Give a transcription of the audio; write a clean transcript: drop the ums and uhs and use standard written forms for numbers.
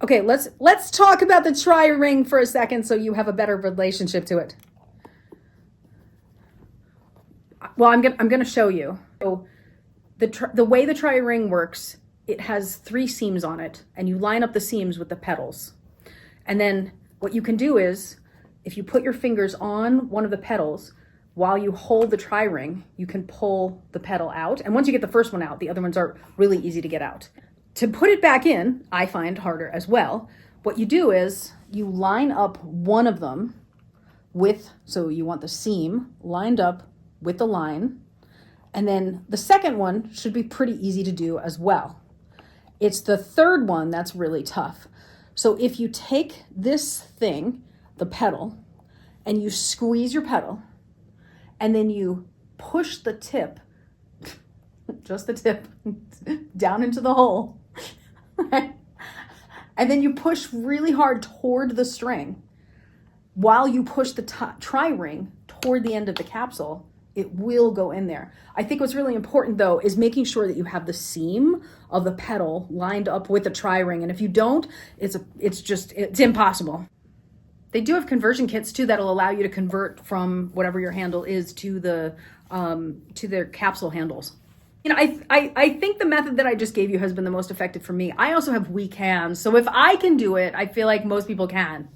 Okay, let's talk about the tri-ring for a second so you have a better relationship to it. Well, I'm gonna show you. So the way the tri-ring works, it has 3 seams on it, and you line up the seams with the petals. And then what you can do is, if you put your fingers on one of the petals, while you hold the tri-ring, you can pull the petal out. And once you get the first one out, the other ones are really easy to get out. To put it back in, I find harder as well. What you do is you line up one of them with, so you want the seam lined up with the line. And then the second one should be pretty easy to do as well. It's the third one that's really tough. So if you take this thing, the petal, and you squeeze your petal, and then you push the tip, just the tip, down into the hole, and then you push really hard toward the string, while you push the tri-ring toward the end of the capsule, it will go in there. I think what's really important though is making sure that you have the seam of the petal lined up with the tri-ring. And if you don't, it's impossible. They do have conversion kits too that'll allow you to convert from whatever your handle is to their capsule handles. You know, I think the method that I just gave you has been the most effective for me. I also have weak hands, so if I can do it, I feel like most people can.